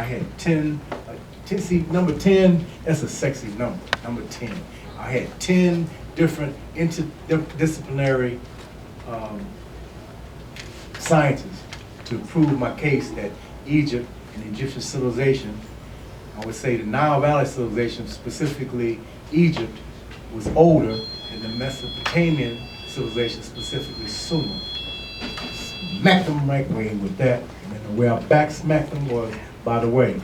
I had 10, see, number 10, that's a sexy number, number 10. I had 10 different interdisciplinary scientists to prove my case that Egypt and Egyptian civilization, I would say the Nile Valley civilization, specifically Egypt, was older than the Mesopotamian civilization, specifically Sumer. Smacked them right away with that, and then the way I back smacked them was, by the way,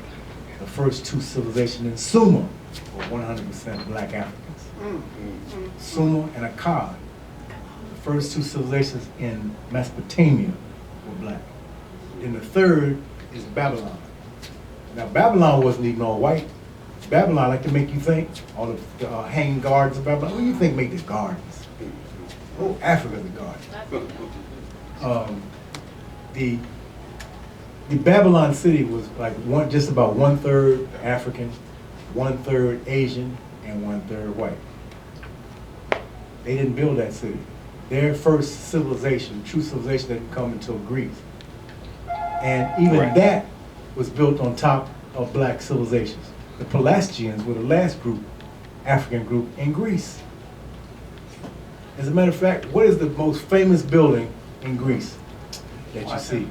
the first two civilizations in Sumer were 100% black Africans. Sumer and Akkad. The first two civilizations in Mesopotamia were black. Then the third is Babylon. Now Babylon wasn't even all white. Babylon, like to make you think, all the hanging gardens of Babylon. What do you think make the gardens? Oh, Africa's a garden. The Babylon city was like just about 1/3 African, 1/3 Asian, and 1/3 white. They didn't build that city. Their first civilization, true civilization, didn't come until Greece. And even that was built on top of black civilizations. The Pelasgians were the last group, African group in Greece. As a matter of fact, what is the most famous building in Greece that you see?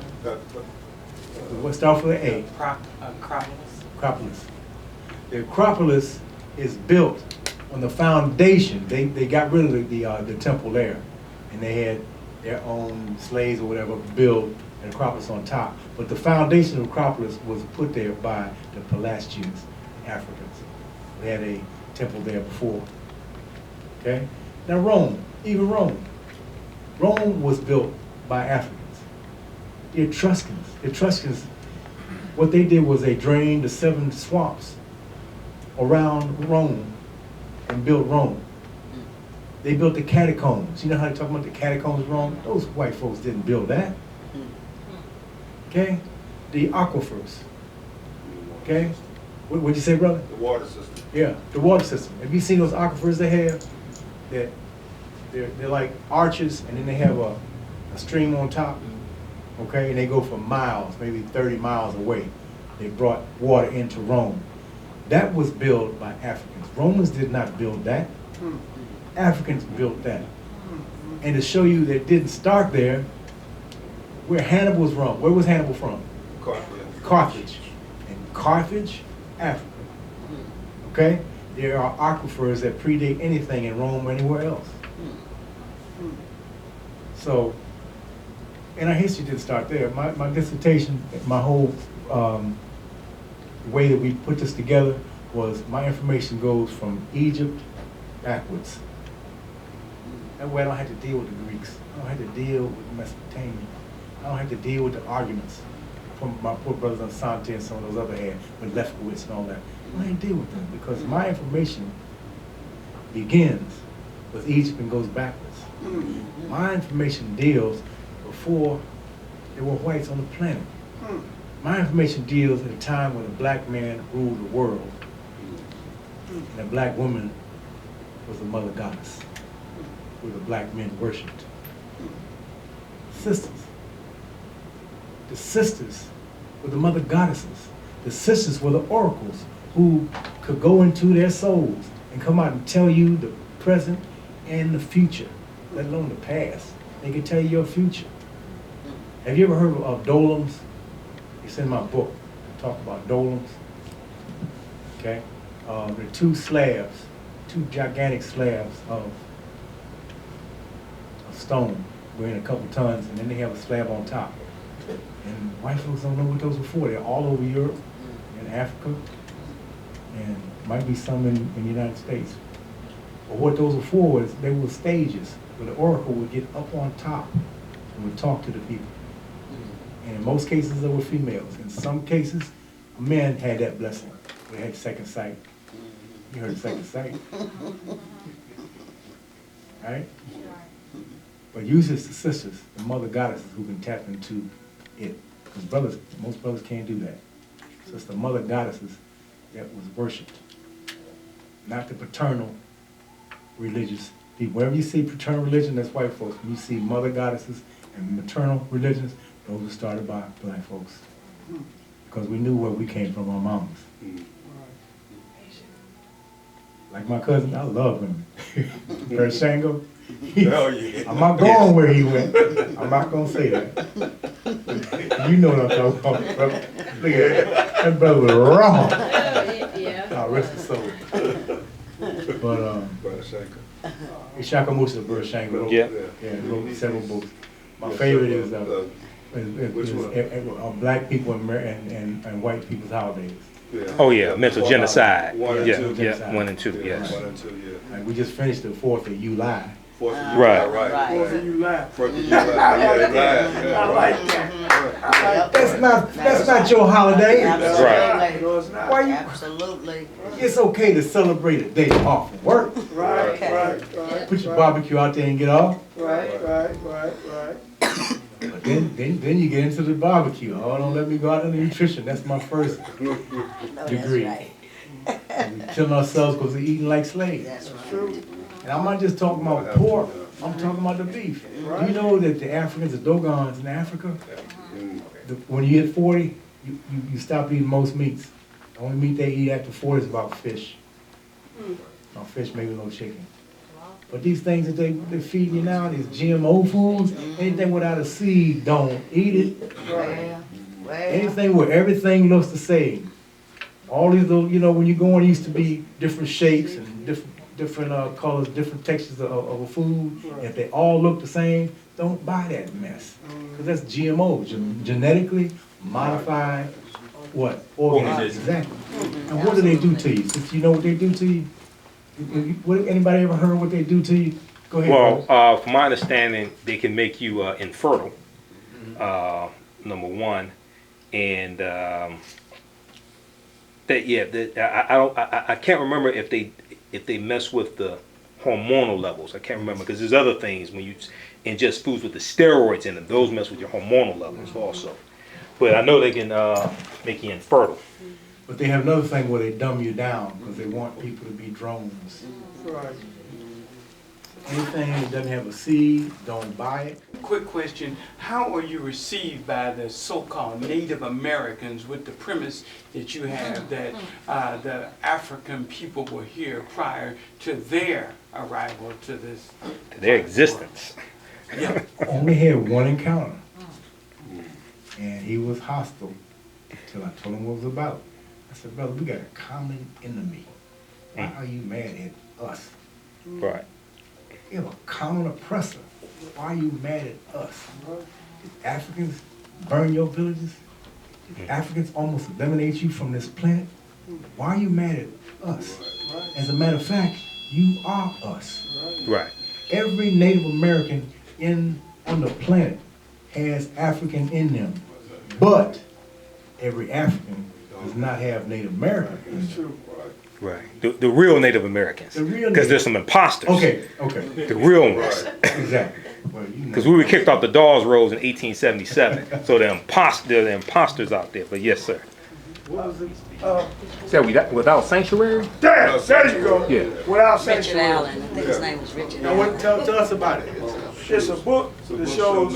What starts with an A? Acropolis. Acropolis. The Acropolis is built on the foundation. They got rid of the temple there, and they had their own slaves or whatever build an Acropolis on top. But the foundation of Acropolis was put there by the Pelasgians, Africans. They had a temple there before. Okay? Now Rome, even Rome. Rome was built by Africans. The Etruscans, what they did was they drained the 7 swamps around Rome and built Rome. They built the catacombs. You know how they talk about the catacombs of Rome? Those white folks didn't build that. Okay? The aquifers. Okay? What'd you say, brother? The water system. Yeah, the water system. Have you seen those aquifers they have? That they're like arches, and then they have a stream on top. Okay, and they go for miles, maybe 30 miles away. They brought water into Rome. That was built by Africans. Romans did not build that. Africans built that. And to show you that it didn't start there, where Hannibal was from. Where was Hannibal from? Carthage. And Carthage, Africa. Okay? There are aquifers that predate anything in Rome or anywhere else. So, and our history didn't start there. My dissertation, my whole way that we put this together was my information goes from Egypt backwards. That way I don't have to deal with the Greeks. I don't have to deal with Mesopotamia. I don't have to deal with the arguments from my poor brothers on Sante and some of those other heads with Lefkowitz and all that. I don't have to deal with them because my information begins with Egypt and goes backwards. My information deals before there were whites on the planet. My information deals at a time when a black man ruled the world and a black woman was the mother goddess who the black men worshipped. Sisters. The sisters were the mother goddesses. The sisters were the oracles who could go into their souls and come out and tell you the present and the future, let alone the past. They can tell you your future. Have you ever heard of dolems? It's in my book. I talk about dolems. Okay? There are 2 slabs, 2 gigantic slabs of stone, weighing a couple tons, and then they have a slab on top. And white folks don't know what those were for. They're all over Europe and Africa, and might be some in the United States. But what those were for was they were stages where the oracle would get up on top and would talk to the people. And in most cases, they were females. In some cases, men had that blessing. They had second sight. You heard second sight. Right? But usually it's the sisters, the mother goddesses, who can tap into it. Because most brothers can't do that. So it's the mother goddesses that was worshipped. Not the paternal religious people. Wherever you see paternal religion, that's white folks. When you see mother goddesses and maternal religions, those were started by black folks. because we knew where we came from, our mamas. Like my cousin, I love him. Shango. Oh, yeah. I'm not going where he went. I'm not gonna say that. You know what I'm talking about, brother. Look at that. That brother was wrong. Yeah. God rest his soul. But Brother Shanker. Ishaka Musa, Brother Shango wrote, Yeah. he wrote several books. My Yes, favorite sir. is Black people and white people's holidays. Yeah. Oh yeah, mental genocide. One and Yeah, two. yeah, 1 and 2. Yeah, Yes. 1 and 2, yeah. Like we just finished the 4th of July. 4th of Right. July, right. Fourth of July. 4th of I July. like Yeah, I like that. That's not your holiday. Right. No, it's not. Why you? Absolutely. It's okay to celebrate a day off from work. Right, Okay. right. Put your barbecue out there and get off. Right. But then you get into the barbecue. Oh, don't let me go out into nutrition. That's my first No, degree. that's right. We're killing ourselves because we're eating like slaves. That's right. True. And I'm not just talking about pork. I'm talking about the beef. Do you know that the Africans, the Dogons in Africa, when you hit 40, you stop eating most meats. The only meat they eat after 40 is about fish. About fish, maybe a little chicken. But these things that they feed you now, these GMO foods, anything without a seed, don't eat it. Well, Anything where everything looks the same. All these little, when you go on, it used to be different shapes and different colors, different textures of a food. If they all look the same, don't buy that mess. Because that's GMO, genetically modified, what? Organisms. Exactly. And what do they do to you? Since you know what they do to you? Anybody ever heard what they do to you? Go ahead. Well, from my understanding, they can make you infertile. Number one, and I can't remember if they mess with the hormonal levels. I can't remember because there's other things when you ingest foods with the steroids in them. Those mess with your hormonal levels also. But I know they can make you infertile. But they have another thing where they dumb you down because they want people to be drones. Right. Anything that doesn't have a seed, don't buy it. Quick question, how are you received by the so-called Native Americans with the premise that you have that the African people were here prior to their arrival to this? To their existence. Yeah. Only had one encounter. And he was hostile until I told him what it was about. I said, brother, we got a common enemy. Why are you mad at us? Right. You have a common oppressor. Why are you mad at us? Did Africans burn your villages? Did Africans almost eliminate you from this planet? Why are you mad at us? As a matter of fact, you are us. Right. Every Native American on the planet has African in them. But every African does not have Native American in them. Right. The real Native Americans. The real Because there's some imposters. Okay. The real ones. Exactly. Because we were kicked off the Dawes Rolls in 1877. So they're the imposters out there. But yes, sir. What was it? Is that without sanctuary? There you go. Yeah. Without Richard sanctuary. Allen, I think his name was Richard Now, Allen. tell us about it. It's a book that shows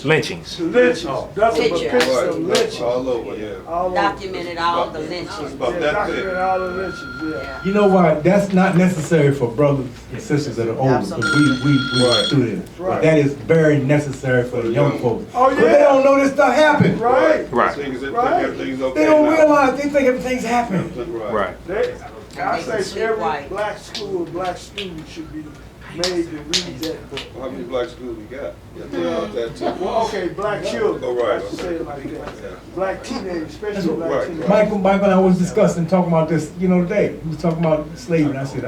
Lynchings. lynchings. Nothing but Picture. pictures of lynchings. All over, yeah. All over. Documented all the lynchings. About Yeah, that documented big. all the lynchings, yeah. Yeah. You know why? That's not necessary for brothers and sisters that are older, because we went through this. But Right. that is very necessary for the young folks. Oh, Because they yeah. don't know this stuff happened. Right. Right. Things that Right. think everything's okay They don't now. realize, they think everything's happening. Right. I They can say sleep every right. black school, black student should be made to read that book. How many black schools we got? You have to think about that too. Well, okay, black children. Oh, right, I should say it like that. Yeah. Black teenagers, especially That's what- black right. teenagers. Michael and I was discussing, talking about this, today. We was talking about slavery, and I said,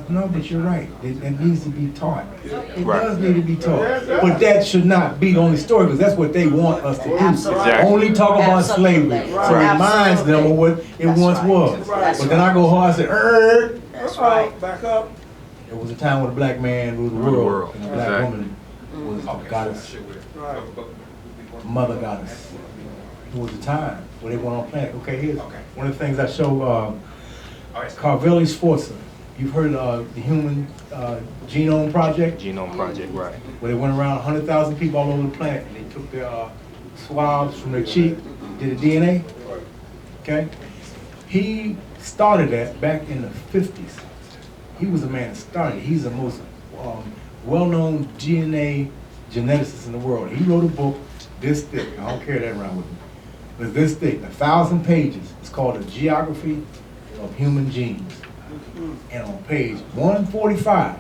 no, but you're right. It needs to be taught. It Right. does need to be taught. But that should not be the only story, because that's what they want us to do. Absolutely. Exactly. Only talk about Absolutely. slavery. Right. So it reminds them of what it That's once right. was. Right. But then I go hard and say, That's right. Back up. There was a time when a black man ruled the Ruled the world, world. and a black Exactly. woman was a goddess, Right. mother goddess. It was a time when they went on planet. Okay, here's one of the things I show, Carvelli Sforza. You've heard of the Human Genome Project, Genome Project, right. where they went around 100,000 people all over the planet, and they took their swabs from their cheek, did a DNA. okay? He started that back in the 50s. He was the man that started it. He's the most well-known DNA geneticist in the world. He wrote a book this thick. I don't carry that around with me. It's this thick, 1,000 pages. It's called A Geography of Human Genes. And on page 145,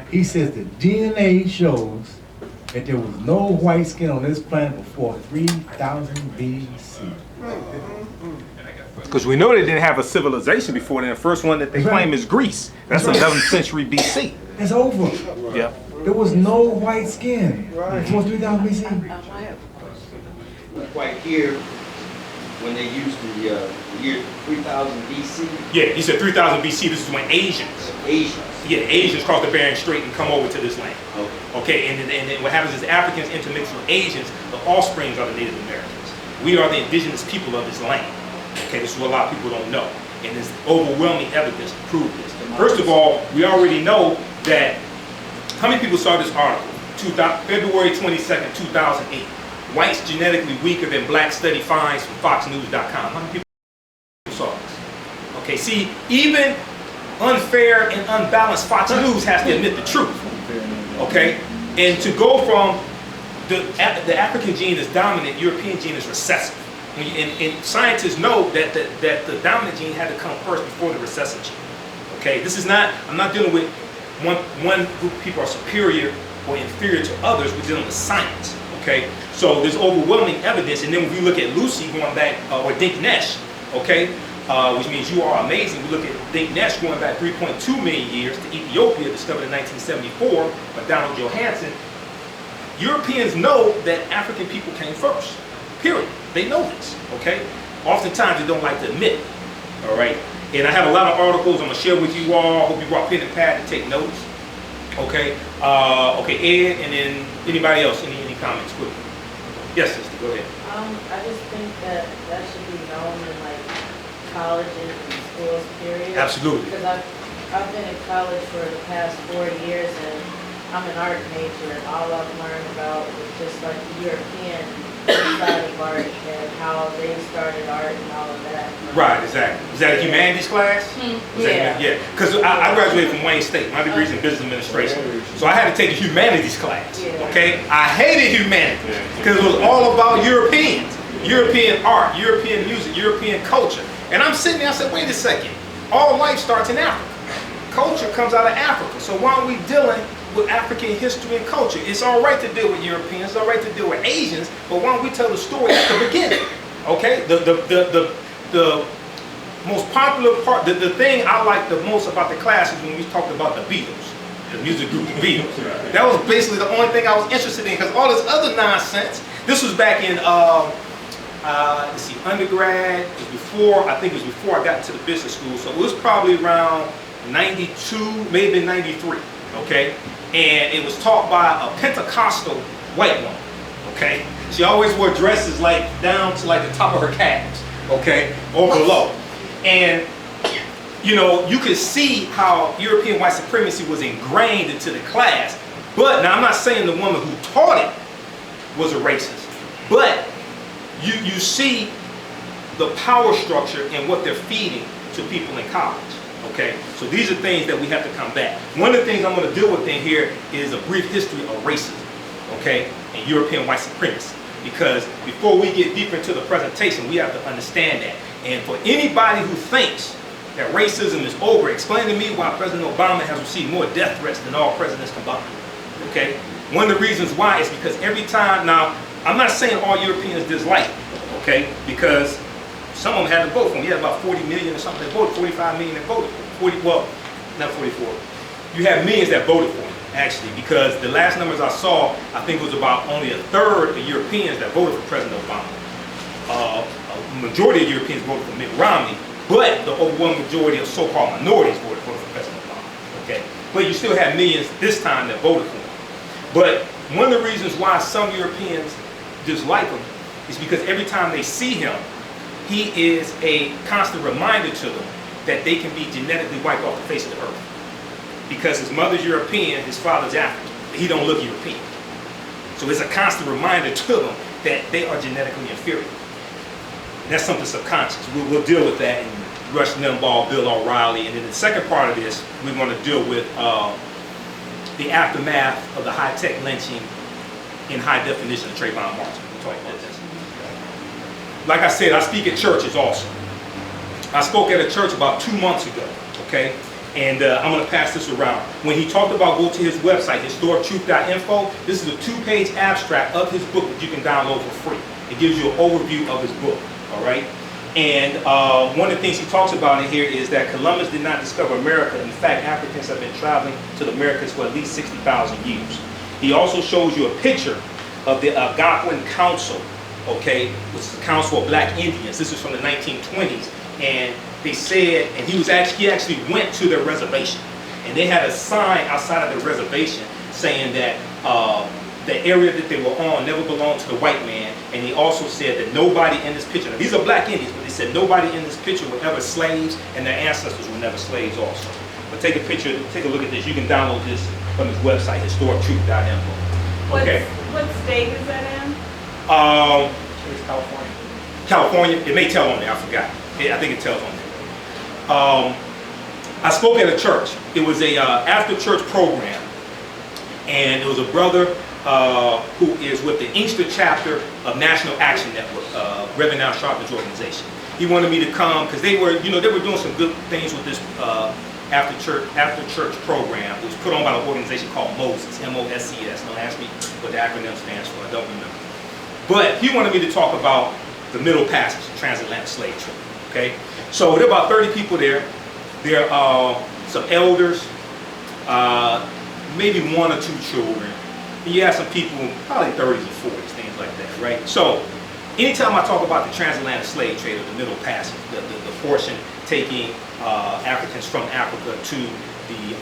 he says that DNA shows that there was no white skin on this planet before 3000 BC. Because we know they didn't have a civilization before then. The first one that they claim is Greece. That's 11th century BC. It's over. Yeah. There was no white skin before 3000 BC. Right here, when they used the year 3000 BC, Yeah, he said 3000 BC, this is when Asians, Asians. yeah, Asians cross the Bering Strait and come over to this land. Okay. Okay, and then what happens is Africans intermix with Asians, the offsprings are the Native Americans. We are the indigenous people of this land. Okay, this is what a lot of people don't know. And there's overwhelming evidence to prove this. First of all, we already know that, how many people saw this article? February 22nd, 2008. Whites genetically weaker than black study finds from FoxNews.com. How many people saw this? Okay, see, even unfair and unbalanced Fox News has to admit the truth. Okay, and to go from the African gene is dominant, European gene is recessive. And scientists know that the dominant gene had to come first before the recessive gene. Okay, this is not, I'm not dealing with one group of people are superior or inferior to others, we're dealing with science. Okay, so there's overwhelming evidence, and then when we look at Lucy going back, or Dink Nesh, okay, which means you are amazing. We look at Dink Nesh going back 3.2 million years to Ethiopia, discovered in 1974 by Donald Johanson. Europeans know that African people came first, period. They know this, okay? Oftentimes they don't like to admit, all right? And I have a lot of articles I'm gonna share with you all. Hope you brought pen and pad to take notes, okay? Okay, Ed, and then anybody else, any comments quickly? Yes, sister, go ahead. I just think that should be known in like colleges and schools, period. Absolutely. Because I've been in college for the past 4 years and I'm an art major, and all I've learned about is just like the European side of art and how they started art and all of that. Right, exactly. Is that a humanities class? Yeah. Yeah, because I graduated from Wayne State. My degree's in business administration. So I had to take a humanities class, okay? I hated humanities because it was all about Europeans. European art, European music, European culture. And I'm sitting there, I said, wait a second. All life starts in Africa. Culture comes out of Africa. So why aren't we dealing with African history and culture? It's all right to deal with Europeans, it's all right to deal with Asians, but why don't we tell the story at the beginning? Okay? The most popular part, the thing I like the most about the class is when we talked about the Beatles, the music group, the Beatles. That was basically the only thing I was interested in, because all this other nonsense, this was back in, let's see, undergrad, it was before, I think it was before I got into the business school, so it was probably around 92, maybe 93, okay? And it was taught by a Pentecostal white woman, okay? She always wore dresses like down to like the top of her calves, okay, or below. And, you know, you could see how European white supremacy was ingrained into the class. But, now I'm not saying the woman who taught it was a racist, but you see the power structure and what they're feeding to people in college. Okay, so these are things that we have to combat. One of the things I'm going to deal with in here is a brief history of racism, okay, and European white supremacy. Because before we get deeper into the presentation, we have to understand that. And for anybody who thinks that racism is over, explain to me why President Obama has received more death threats than all presidents combined. Okay, one of the reasons why is because every time, now, I'm not saying all Europeans dislike him, okay, because some of them had to vote for him. He had about 40 million or something that voted, 45 million that voted for him. 40, well, not 44. You have millions that voted for him, actually, because the last numbers I saw, I think it was about only a third of Europeans that voted for President Obama. A majority of Europeans voted for Mitt Romney, but the overwhelming majority of so-called minorities voted for President Obama, okay? But you still have millions this time that voted for him. But one of the reasons why some Europeans dislike him is because every time they see him, he is a constant reminder to them that they can be genetically wiped off the face of the earth. Because his mother's European, his father's African. He don't look European. So it's a constant reminder to them that they are genetically inferior. That's something subconscious. We'll deal with that in Rush Limbaugh, Bill O'Reilly, and then the second part of this, we're going to deal with the aftermath of the high-tech lynching in high definition of Trayvon Martin. We'll talk about this. Like I said, I speak at churches also. I spoke at a church about 2 months ago, okay? And I'm going to pass this around. When he talked about go to his website, historictruth.info, this is a 2-page abstract of his book that you can download for free. It gives you an overview of his book, all right? And one of the things he talks about in here is that Columbus did not discover America. In fact, Africans have been traveling to the Americas for at least 60,000 years. He also shows you a picture of the Algonquin Council, okay, which is the Council of Black Indians. This is from the 1920s. And they said, and he actually went to their reservation. And they had a sign outside of the reservation saying that the area that they were on never belonged to the white man. And he also said that nobody in this picture, now these are black Indians, but they said nobody in this picture were ever slaves, and their ancestors were never slaves also. But take a picture, take a look at this. You can download this from his website, historictruth.info. Okay. What state is that in? It's California. California. It may tell on there. I forgot. I think it tells on there. I spoke at a church. It was a after-church program, and it was a brother who is with the Inkster chapter of National Action Network, Reverend Al Sharpton's organization. He wanted me to come because they were doing some good things with this after-church program. It was put on by an organization called Moses, M-O-S-E-S. Don't ask me what the acronym stands for. I don't remember. But he wanted me to talk about the Middle Passage, transatlantic slave trade. Okay, so there are about 30 people there. There are some elders, maybe 1 or 2 children. And you have some people, probably 30s and 40s, things like that, right? So anytime I talk about the transatlantic slave trade or the Middle Passage, the portion taking Africans from Africa to the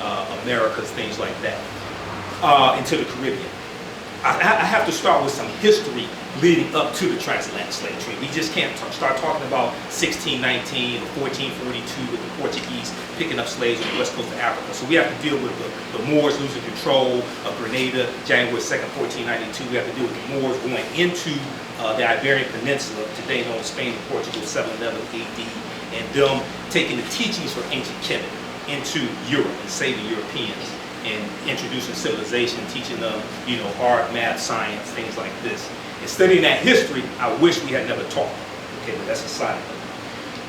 Americas, things like that, into the Caribbean, I have to start with some history leading up to the transatlantic slave trade. We just can't start talking about 1619 or 1442 with the Portuguese picking up slaves on the west coast of Africa. So we have to deal with the Moors losing control of Grenada, January 2nd, 1492. We have to deal with the Moors going into the Iberian Peninsula, today known as Spain and Portugal, 711 AD, and them taking the teachings from ancient Kemet into Europe and saving Europeans and introducing civilization, teaching them, hard math, science, things like this. And studying that history, I wish we had never taught. Okay, but that's a side note.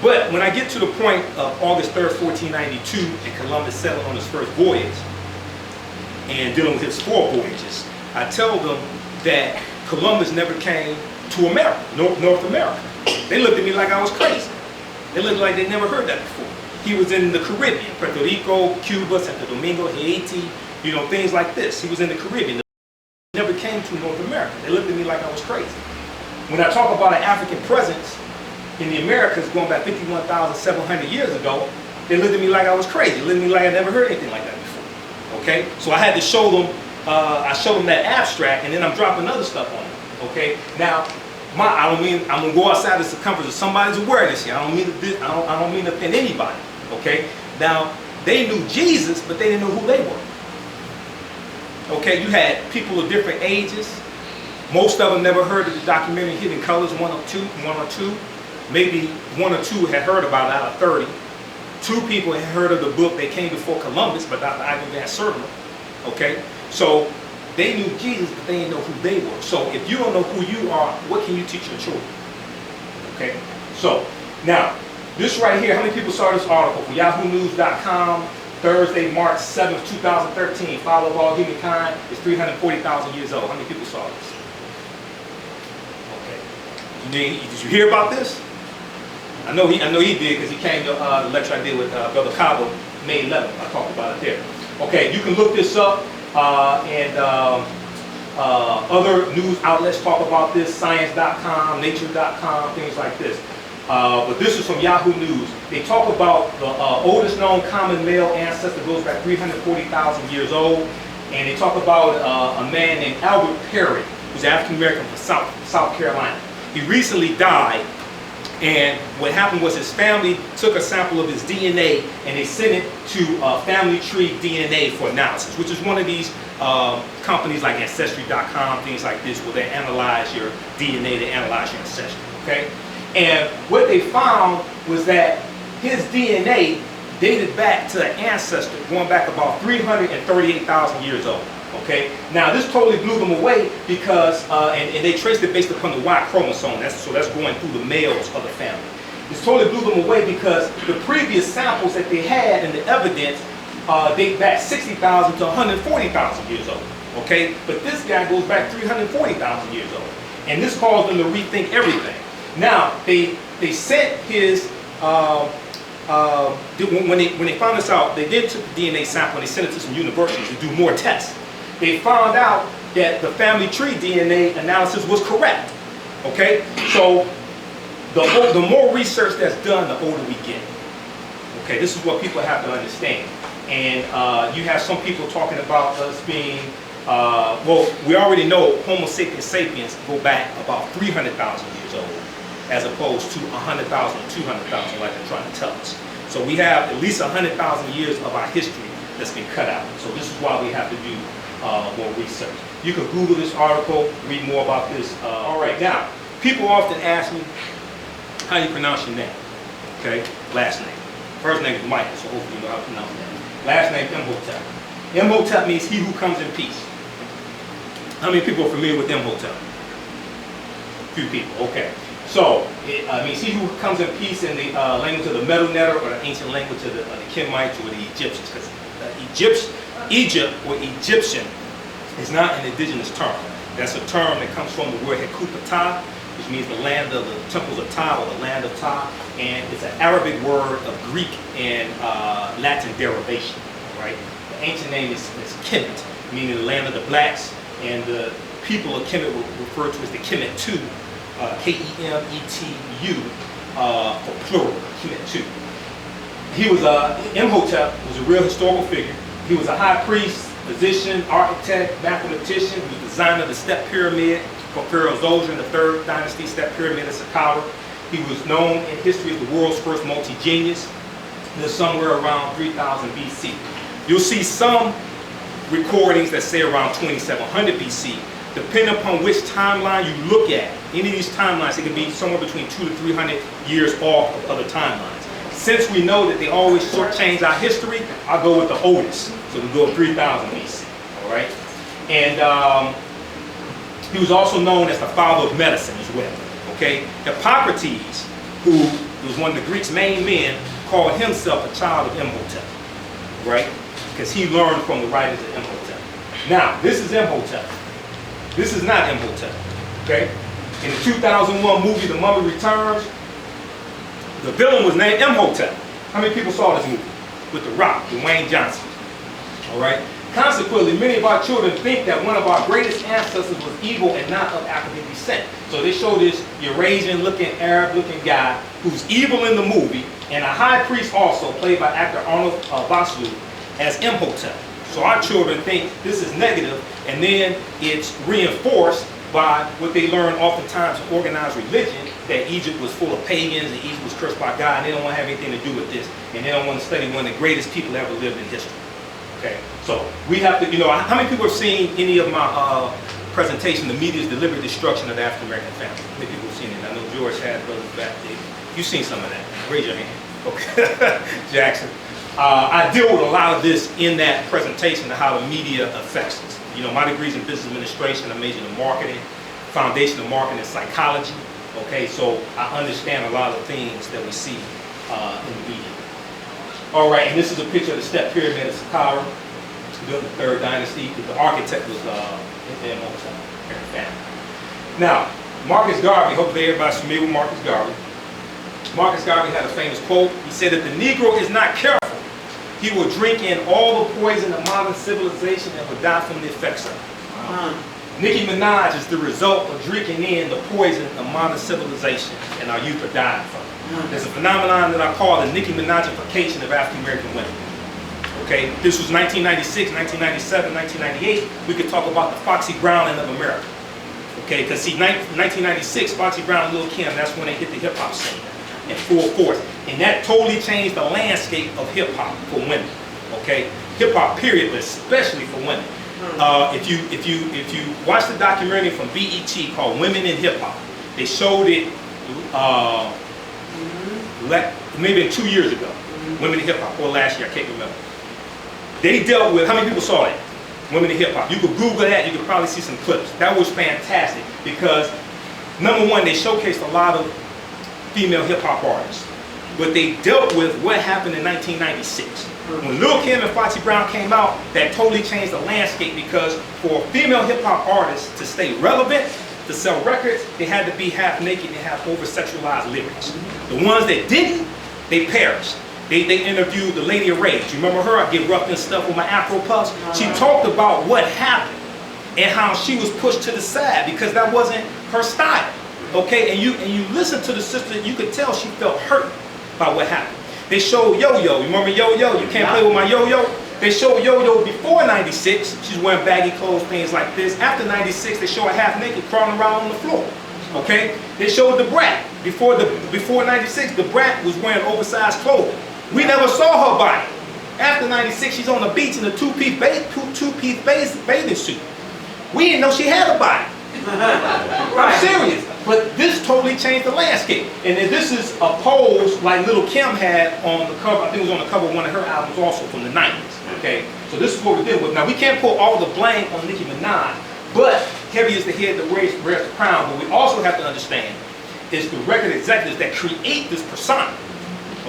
But when I get to the point of August 3rd, 1492, and Columbus settled on his first voyage, and dealing with his 4 voyages, I tell them that Columbus never came to America, North America. They looked at me like I was crazy. They looked like they never heard that before. He was in the Caribbean, Puerto Rico, Cuba, Santo Domingo, Haiti, things like this. He was in the Caribbean. He never came to North America. They looked at me like I was crazy. When I talk about an African presence in the Americas going back 51,700 years ago, they looked at me like I was crazy. They looked at me like I never heard anything like that before. Okay? So I had to show them, I showed them that abstract, and then I'm dropping other stuff on them. Okay? Now, I'm gonna go outside the circumference of somebody's awareness here. I don't mean to offend anybody. Okay? Now, they knew Jesus, but they didn't know who they were. Okay, you had people of different ages. Most of them never heard of the documentary Hidden Colors, one or two. Maybe 1 or 2 had heard about it out of 30. 2 people had heard of the book They Came Before Columbus by Dr. Ivan Van Sertima. Okay, so they knew Jesus, but they didn't know who they were. So if you don't know who you are, what can you teach your children? Okay, so now, this right here, how many people saw this article from yahoonews.com, Thursday, March 7th, 2013, Follow of All Humankind is 340,000 years old. How many people saw this? Okay. Did you hear about this? I know he did, because he came to the lecture I did with Brother Cabo, May 11th. I talked about it there. Okay, you can look this up, and other news outlets talk about this, science.com, nature.com, things like this. But this is from Yahoo News. They talk about the oldest known common male ancestor goes back 340,000 years old. And they talk about a man named Albert Perry, who's African American from South Carolina. He recently died, and what happened was his family took a sample of his DNA and they sent it to Family Tree DNA for analysis, which is one of these companies like Ancestry.com, things like this, where they analyze your DNA, they analyze your ancestry, okay? And what they found was that his DNA dated back to an ancestor going back about 338,000 years old. Okay, now this totally blew them away because, and they traced it based upon the Y chromosome. So that's going through the males of the family. This totally blew them away because the previous samples that they had in the evidence date back 60,000 to 140,000 years old. Okay, but this guy goes back 340,000 years old, and this caused them to rethink everything. Now they sent his when they found this out, they did took the DNA sample and they sent it to some universities to do more tests. They found out that the family tree DNA analysis was correct. Okay, so the more research that's done, the older we get. Okay, this is what people have to understand. And you have some people talking about us being, well, we already know Homo sapiens sapiens go back about 300,000 years old, as opposed to 100,000 or 200,000 like they're trying to tell us. So we have at least 100,000 years of our history that's been cut out. So this is why we have to do more research. You can Google this article, read more about this. All right, now, people often ask me, how do you pronounce your name? Okay, last name. First name is Michael, so hopefully you know how to pronounce that. Last name, Imhotep. Imhotep means he who comes in peace. How many people are familiar with Imhotep? Few people, okay. So, it means he who comes in peace in the language of the Medu Neter, or the ancient language of the Kemites or the Egyptians. Because Egypt or Egyptian is not an indigenous term. That's a term that comes from the word Hekupatah, which means the land of the temples of Ptah, or the land of Ptah, and it's an Arabic word of Greek and Latin derivation, right? The ancient name is Kemet, meaning the land of the blacks, and the people of Kemet were referred to as the Kemetu, Kemetu, for plural, Kemetu. He was Imhotep was a real historical figure. He was a high priest, physician, architect, mathematician. He was the designer of the step pyramid for Pharaoh Zoser in the 3rd dynasty step pyramid of Saqqara. He was known in history as the world's first multi-genius. This somewhere around 3000 BC. You'll see some recordings that say around 2700 BC. Depending upon which timeline you look at, any of these timelines, it can be somewhere between 200 to 300 years off of other timelines. Since we know that they always shortchange our history, I'll go with the oldest. So we go with 3000 BC, all right? And he was also known as the father of medicine as well, okay? Hippocrates, who was one of the Greeks' main men, called himself a child of Imhotep, right? Because he learned from the writings of Imhotep. Now, this is Imhotep. This is not Imhotep, okay? In the 2001 movie, The Mummy Returns, the villain was named Imhotep. How many people saw this movie? With The Rock, Dwayne Johnson, all right? Consequently, many of our children think that one of our greatest ancestors was evil and not of African descent. So they show this Eurasian-looking, Arab-looking guy who's evil in the movie, and a high priest also, played by actor Arnold Vosloo, as Imhotep. So our children think this is negative, and then it's reinforced by what they learn oftentimes in organized religion, that Egypt was full of pagans and Egypt was cursed by God, and they don't want to have anything to do with this, and they don't want to study one of the greatest people that ever lived in history. Okay, so we have to, you know, how many people have seen any of my presentation, The Media's Deliberate Destruction of the African American Family? How many people have seen it? I know George has, brothers back there. You've seen some of that. Raise your hand. Okay, Jackson. I deal with a lot of this in that presentation of how the media affects us. You know, my degree's in business administration. I majored in marketing, foundation of marketing and psychology. Okay, so I understand a lot of the things that we see in the media. All right, and this is a picture of the step pyramid of Saqqara, built in the 3rd dynasty. The architect was Imhotep. Now, Marcus Garvey, hopefully everybody's familiar with Marcus Garvey. Marcus Garvey had a famous quote. He said, if the Negro is not careful, he will drink in all the poison of modern civilization and will die from the effects of it. Wow. Nicki Minaj is the result of drinking in the poison of modern civilization, and our youth are dying from it. There's a phenomenon that I call the Nicki Minajification of African American women. Okay, this was 1996, 1997, 1998. We could talk about the Foxy Browning of America. Okay, because see, 1996, Foxy Brown and Lil' Kim, that's when they hit the hip hop scene in full force, and that totally changed the landscape of hip hop for women. Okay, hip hop period, but especially for women. If you watch the documentary from BET called Women in Hip Hop, they showed it. maybe 2 years ago, Women in Hip Hop, or last year, I can't remember. They dealt with, how many people saw that? Women in Hip Hop. You could Google that, you could probably see some clips. That was fantastic because, number one, they showcased a lot of female hip hop artists. But they dealt with what happened in 1996. When Lil' Kim and Foxy Brown came out, that totally changed the landscape because for female hip hop artists to stay relevant, to sell records, they had to be half naked and have over-sexualized lyrics. The ones that didn't, they perished. They interviewed the Lady of Rage. You remember her? I get rough and stuff with my Afro puffs. She talked about what happened and how she was pushed to the side because that wasn't her style. Okay, and you listen to the sister, you could tell she felt hurt by what happened. They showed Yo-Yo. You remember Yo-Yo? You can't play with my Yo-Yo. They showed Yo-Yo before '96. She's wearing baggy clothes, things like this. After '96, they show her half naked, crawling around on the floor. Okay? They showed the Brat. Before '96, the Brat was wearing oversized clothing. We never saw her body. After '96, she's on the beach in a two-piece bathing suit. We didn't know she had a body. I'm serious. But this totally changed the landscape. And then this is a pose like Lil' Kim had on the cover. I think it was on the cover of one of her albums also from the 90s. Okay? So this is what we did with. Now we can't put all the blame on Nicki Minaj, but heavy is the head that wears the crown. But we also have to understand is the record executives that create this persona,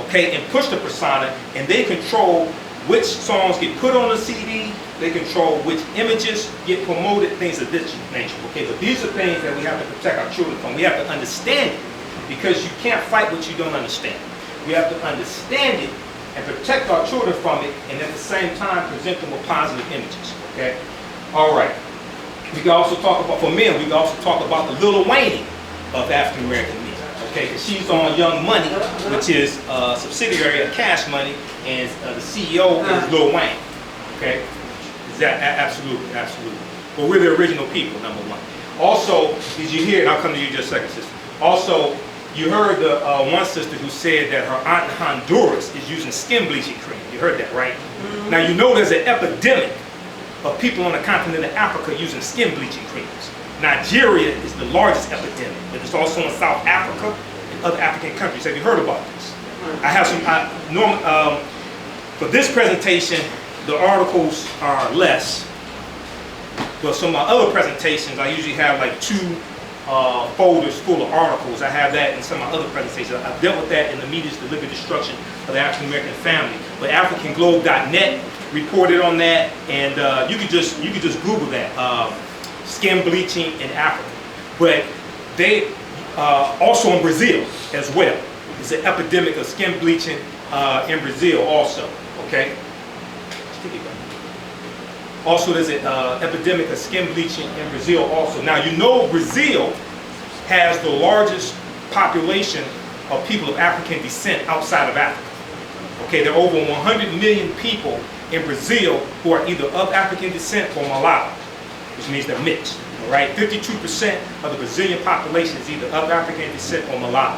okay, and push the persona, and they control which songs get put on the CD, they control which images get promoted, things of this nature, okay? But these are things that we have to protect our children from. We have to understand it, because you can't fight what you don't understand. We have to understand it and protect our children from it, and at the same time present them with positive images, okay? All right. We can also talk about, for men, we can also talk about the Lil Wayne of African American men. Okay, because she's on Young Money, which is a subsidiary of Cash Money, and the CEO is Lil Wayne. Okay, is that absolutely, absolutely. But we're the original people, number one. Also, did you hear? And I'll come to you just a second, sister. Also, you heard the one sister who said that her aunt in Honduras is using skin bleaching cream. You heard that, right? Now you know there's an epidemic of people on the continent of Africa using skin bleaching creams. Nigeria is the largest epidemic, but it's also in South Africa and other African countries. Have you heard about this? I have some, for this presentation, the articles are less, but some of my other presentations, I usually have like 2 folders full of articles. I have that in some of my other presentations. I've dealt with that in the media's deliberate destruction of the African American family. But AfricanGlobe.net reported on that, and you could just Google that. Skin bleaching in Africa, but they also in Brazil as well. It's an epidemic of skin bleaching in Brazil also. Okay. Also, there's an epidemic of skin bleaching in Brazil also. Now you know Brazil has the largest population of people of African descent outside of Africa. Okay, there are over 100 million people in Brazil who are either of African descent or mulatto, which means they're mixed, all right? 52% of the Brazilian population is either of African descent or mulatto.